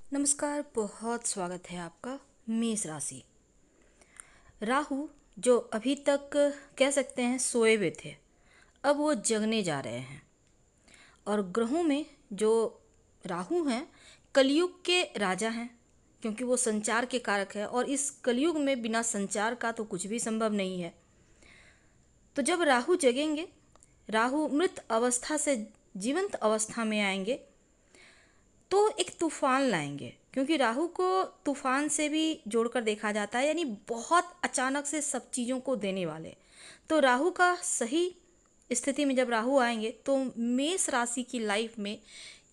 नमस्कार, बहुत स्वागत है आपका। मेष राशि। राहु जो अभी तक कह सकते हैं सोए हुए थे, अब वो जगने जा रहे हैं। और ग्रहों में जो राहु हैं, कलयुग के राजा हैं, क्योंकि वो संचार के कारक है और इस कलयुग में बिना संचार का तो कुछ भी संभव नहीं है। तो जब राहु जगेंगे, राहु मृत अवस्था से जीवंत अवस्था में आएंगे तो एक तूफान लाएंगे, क्योंकि राहु को तूफान से भी जोड़कर देखा जाता है, यानी बहुत अचानक से सब चीज़ों को देने वाले। तो राहु का सही स्थिति में जब राहु आएंगे तो मेष राशि की लाइफ में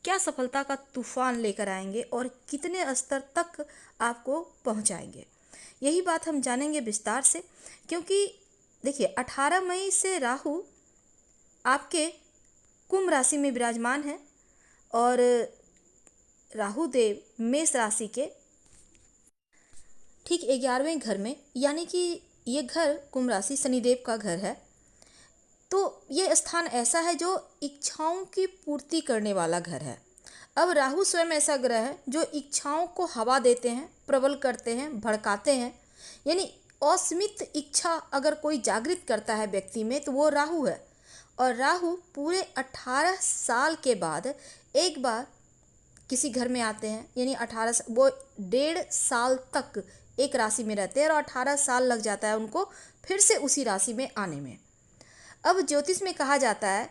क्या सफलता का तूफान लेकर आएंगे और कितने स्तर तक आपको पहुंचाएंगे, यही बात हम जानेंगे विस्तार से। क्योंकि देखिए, 18 मई से राहु आपके कुंभ राशि में विराजमान है और राहु देव मेष राशि के ठीक 11वें घर में, यानी कि ये घर कुंभ राशि शनिदेव का घर है। तो ये स्थान ऐसा है जो इच्छाओं की पूर्ति करने वाला घर है। अब राहु स्वयं ऐसा ग्रह है जो इच्छाओं को हवा देते हैं, प्रबल करते हैं, भड़काते हैं। यानी असीमित इच्छा अगर कोई जागृत करता है व्यक्ति में तो वो राहु है। और राहु पूरे 18 साल के बाद एक बार किसी घर में आते हैं, यानी 18 वो 1.5 साल तक एक राशि में रहते हैं और 18 साल लग जाता है उनको फिर से उसी राशि में आने में। अब ज्योतिष में कहा जाता है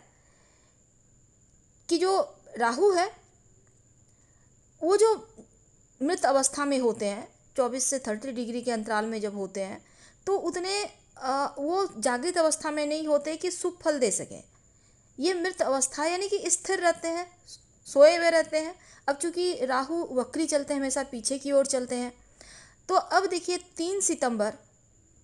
कि जो राहु है वो जो मृत अवस्था में होते हैं 24 से 30 डिग्री के अंतराल में जब होते हैं तो उतने वो जागृत अवस्था में नहीं होते कि शुभ फल दे सकें। ये मृत अवस्था यानी कि स्थिर रहते हैं, सोए हुए रहते हैं। अब चूंकि राहु वक्री चलते हैं, हमेशा पीछे की ओर चलते हैं। तो अब देखिए 3 सितंबर,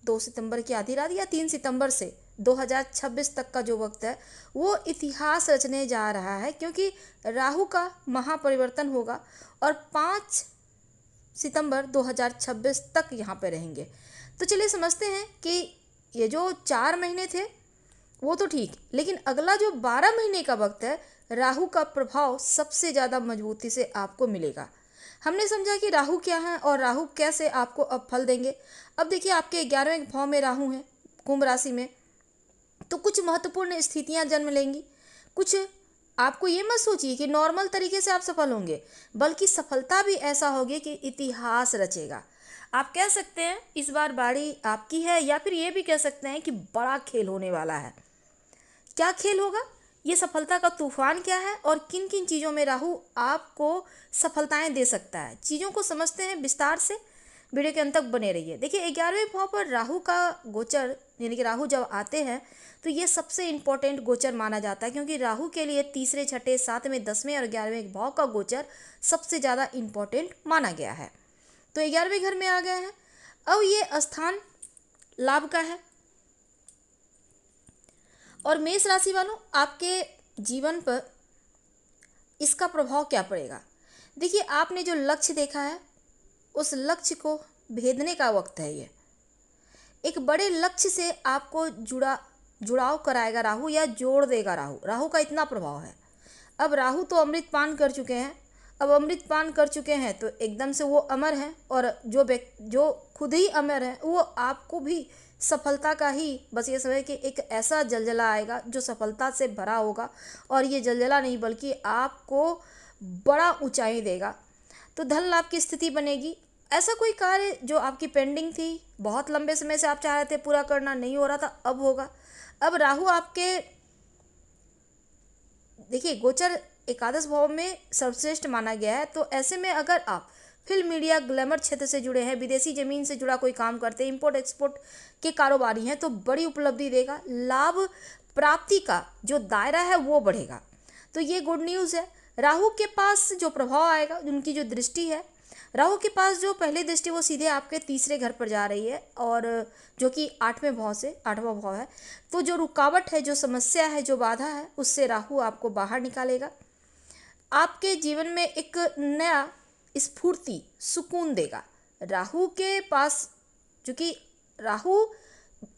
2 सितंबर की आधी रात या 3 सितंबर से 2026 तक का जो वक्त है वो इतिहास रचने जा रहा है, क्योंकि राहु का महापरिवर्तन होगा और 5 सितंबर 2026 तक यहाँ पे रहेंगे। तो चलिए समझते हैं कि ये जो 4 महीने थे वो तो ठीक, लेकिन अगला जो 12 महीने का वक्त है राहु का प्रभाव सबसे ज़्यादा मजबूती से आपको मिलेगा। हमने समझा कि राहु क्या है और राहु कैसे आपको अब फल देंगे। अब देखिए, आपके 11वें भाव में राहु है कुंभ राशि में, तो कुछ महत्वपूर्ण स्थितियां जन्म लेंगी। कुछ आपको ये मत सोचिए कि नॉर्मल तरीके से आप सफल होंगे, बल्कि सफलता भी ऐसा होगी कि इतिहास रचेगा। आप कह सकते हैं इस बार बारी आपकी है, या फिर ये भी कह सकते हैं कि बड़ा खेल होने वाला है। क्या खेल होगा, ये सफलता का तूफान क्या है और किन किन चीज़ों में राहु आपको सफलताएं दे सकता है, चीज़ों को समझते हैं विस्तार से। वीडियो के अंत तक बने रहिए। देखिए, 11वें भाव पर राहु का गोचर, यानी कि राहु जब आते हैं तो ये सबसे इम्पोर्टेंट गोचर माना जाता है, क्योंकि राहु के लिए तीसरे, छठे, 7वें, 10वें और 11वें भाव का गोचर सबसे ज़्यादा इम्पोर्टेंट माना गया है। तो 11वें घर में आ गए हैं। अब ये स्थान लाभ का है। और मेष राशि वालों, आपके जीवन पर इसका प्रभाव क्या पड़ेगा। देखिए, आपने जो लक्ष्य देखा है उस लक्ष्य को भेदने का वक्त है। ये एक बड़े लक्ष्य से आपको जुड़ाव कराएगा राहु, या जोड़ देगा राहु। राहु का इतना प्रभाव है। अब राहु तो अमृत पान कर चुके हैं। अब अमृत पान कर चुके हैं तो एकदम से वो अमर हैं, और जो खुद ही अमर है वो आपको भी सफलता का ही, बस ये समझे कि एक ऐसा जलजला आएगा जो सफलता से भरा होगा। और ये जलजला नहीं बल्कि आपको बड़ा ऊंचाई देगा। तो धन लाभ की स्थिति बनेगी। ऐसा कोई कार्य जो आपकी पेंडिंग थी, बहुत लंबे समय से आप चाह रहे थे पूरा करना, नहीं हो रहा था, अब होगा। अब राहु आपके देखिए गोचर एकादश भाव में सर्वश्रेष्ठ माना गया है। तो ऐसे में अगर आप फिल्म, मीडिया, ग्लैमर क्षेत्र से जुड़े हैं, विदेशी जमीन से जुड़ा कोई काम करते हैं, इंपोर्ट एक्सपोर्ट के कारोबारी हैं, तो बड़ी उपलब्धि देगा। लाभ प्राप्ति का जो दायरा है वो बढ़ेगा। तो ये गुड न्यूज़ है। राहु के पास जो प्रभाव आएगा, उनकी जो दृष्टि है, राहु के पास जो पहली दृष्टि वो सीधे आपके तीसरे घर पर जा रही है, और जो कि 8वें भाव से 8वां भाव है। तो जो रुकावट है, जो समस्या है, जो बाधा है, उससे राहु आपको बाहर निकालेगा। आपके जीवन में एक नया स्फूर्ति, सुकून देगा। राहु के पास, चूंकि राहु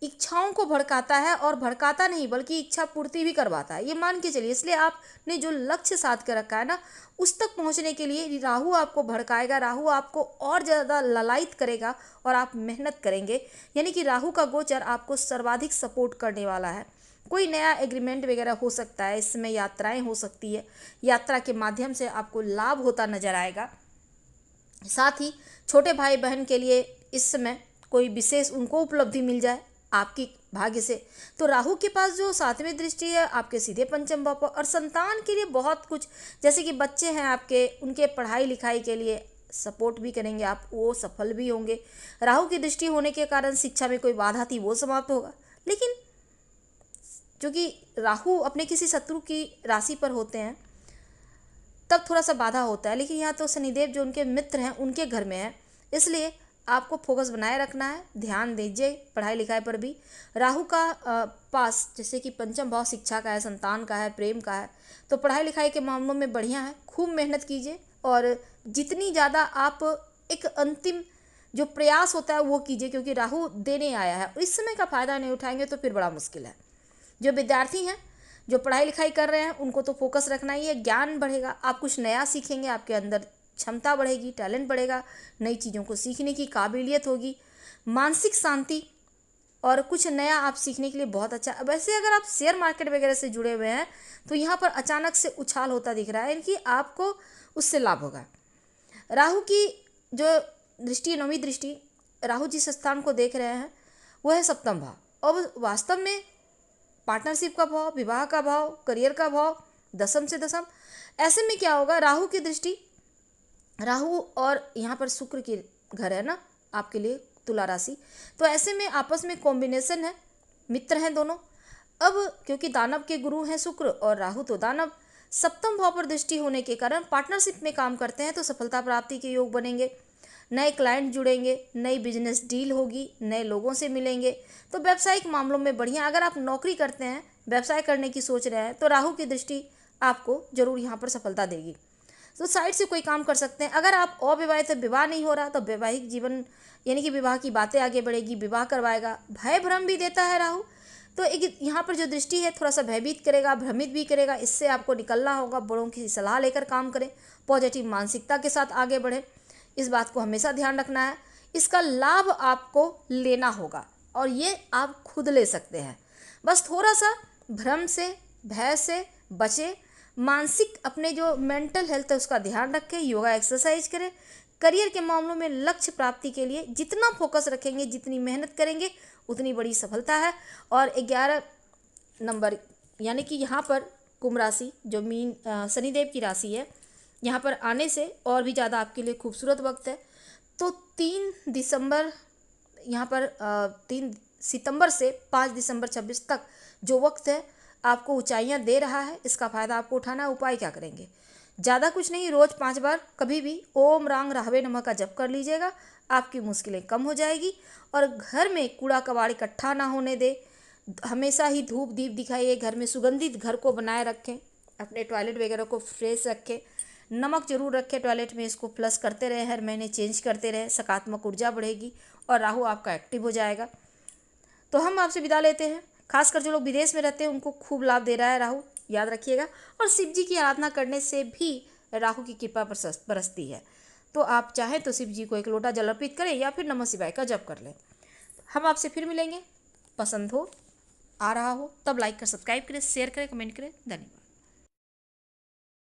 इच्छाओं को भड़काता है, और भड़काता नहीं बल्कि इच्छा पूर्ति भी करवाता है, ये मान के चलिए। इसलिए आपने जो लक्ष्य साध कर रखा है ना, उस तक पहुंचने के लिए राहु आपको भड़काएगा, राहु आपको और ज़्यादा ललायित करेगा और आप मेहनत करेंगे। यानी कि राहु का गोचर आपको सर्वाधिक सपोर्ट करने वाला है। कोई नया एग्रीमेंट वगैरह हो सकता है, इसमें यात्राएं हो सकती है, यात्रा के माध्यम से आपको लाभ होता नजर आएगा। साथ ही छोटे भाई बहन के लिए इस समय कोई विशेष उनको उपलब्धि मिल जाए आपकी भाग्य से। तो राहु के पास जो 7वीं दृष्टि है आपके सीधे पंचम भाव पर, और संतान के लिए बहुत कुछ, जैसे कि बच्चे हैं आपके, उनके पढ़ाई लिखाई के लिए सपोर्ट भी करेंगे आप, वो सफल भी होंगे। राहु की दृष्टि होने के कारण शिक्षा में कोई बाधा थी वो समाप्त होगा। लेकिन क्योंकि राहु अपने किसी शत्रु की राशि पर होते हैं तब थोड़ा सा बाधा होता है, लेकिन यहाँ तो शनिदेव जो उनके मित्र हैं उनके घर में है, इसलिए आपको फोकस बनाए रखना है, ध्यान दीजिए पढ़ाई लिखाई पर भी। राहु का पास जैसे कि पंचम भाव शिक्षा का है, संतान का है, प्रेम का है, तो पढ़ाई लिखाई के मामलों में बढ़िया है। खूब मेहनत कीजिए, और जितनी ज़्यादा आप एक अंतिम जो प्रयास होता है वो कीजिए, क्योंकि राहु देने आया है। इस समय का फ़ायदा नहीं उठाएंगे तो फिर बड़ा मुश्किल है। जो विद्यार्थी हैं, जो पढ़ाई लिखाई कर रहे हैं, उनको तो फोकस रखना ही है, ज्ञान बढ़ेगा, आप कुछ नया सीखेंगे, आपके अंदर क्षमता बढ़ेगी, टैलेंट बढ़ेगा, नई चीज़ों को सीखने की काबिलियत होगी, मानसिक शांति और कुछ नया आप सीखने के लिए बहुत अच्छा। वैसे अगर आप शेयर मार्केट वगैरह से जुड़े हुए हैं तो यहाँ पर अचानक से उछाल होता दिख रहा है कि आपको उससे लाभ होगा। राहु की जो दृष्टि, 9वीं दृष्टि, राहु जिस स्थान को देख रहे हैं वो है सप्तम भाव। अब वास्तव में पार्टनरशिप का भाव, विवाह का भाव, करियर का भाव, दसम से दसम, ऐसे में क्या होगा, राहु की दृष्टि, राहु और यहाँ पर शुक्र की घर है ना आपके लिए तुला राशि, तो ऐसे में आपस में कॉम्बिनेशन है, मित्र हैं दोनों। अब क्योंकि दानव के गुरु हैं शुक्र और राहु तो दानव, सप्तम भाव पर दृष्टि होने के कारण पार्टनरशिप में काम करते हैं तो सफलता प्राप्ति के योग बनेंगे, नए क्लाइंट जुड़ेंगे, नई बिजनेस डील होगी, नए लोगों से मिलेंगे। तो व्यावसायिक मामलों में बढ़िया। अगर आप नौकरी करते हैं, व्यवसाय करने की सोच रहे हैं, तो राहु की दृष्टि आपको जरूर यहाँ पर सफलता देगी। तो साइड से कोई काम कर सकते हैं। अगर आप अविवाहित है, विवाह नहीं हो रहा, तो वैवाहिक जीवन यानी कि विवाह की बातें आगे बढ़ेगी, विवाह करवाएगा। भय भ्रम भी देता है राहु, तो एक यहाँ पर जो दृष्टि है थोड़ा सा भयभीत करेगा, भ्रमित भी करेगा। इससे आपको निकलना होगा, बड़ों की सलाह लेकर काम करें, पॉजिटिव मानसिकता के साथ आगे बढ़ें, इस बात को हमेशा ध्यान रखना है। इसका लाभ आपको लेना होगा और ये आप खुद ले सकते हैं। बस थोड़ा सा भ्रम से, भय से बचें, मानसिक अपने जो मेंटल हेल्थ है उसका ध्यान रखें, योगा एक्सरसाइज करें। करियर के मामलों में लक्ष्य प्राप्ति के लिए जितना फोकस रखेंगे, जितनी मेहनत करेंगे, उतनी बड़ी सफलता है। और 11 नंबर यानी कि यहाँ पर कुंभ राशि जो मीन शनिदेव की राशि है, यहाँ पर आने से और भी ज़्यादा आपके लिए खूबसूरत वक्त है। तो 3 दिसंबर यहाँ पर 3 सितंबर से 5 दिसंबर 26 तक जो वक्त है आपको ऊंचाइयाँ दे रहा है, इसका फ़ायदा आपको उठाना है। उपाय क्या करेंगे? ज़्यादा कुछ नहीं, रोज़ 5 बार कभी भी ओम रांग राहवे नमः का जप कर लीजिएगा, आपकी मुश्किलें कम हो जाएगी। और घर में कूड़ा कबाड़ इकट्ठा ना होने दे, हमेशा ही धूप दीप दिखाइए, घर में सुगंधित घर को बनाए रखें, अपने टॉयलेट वगैरह को फ्रेश रखें, नमक जरूर रखें टॉयलेट में, इसको प्लस करते रहे, हर महीने चेंज करते रहे, सकारात्मक ऊर्जा बढ़ेगी और राहु आपका एक्टिव हो जाएगा। तो हम आपसे विदा लेते हैं। खासकर जो लोग विदेश में रहते हैं उनको खूब लाभ दे रहा है राहु, याद रखिएगा। और शिव जी की आराधना करने से भी राहु की कृपा बरसती है। तो आप चाहें तो शिव जी को एक लोटा जल अर्पित करें या फिर नमः शिवाय का जप कर लें। हम आपसे फिर मिलेंगे। पसंद हो, आ रहा हो, तब लाइक कर, सब्सक्राइब करें, शेयर करें, कमेंट करें। धन्यवाद।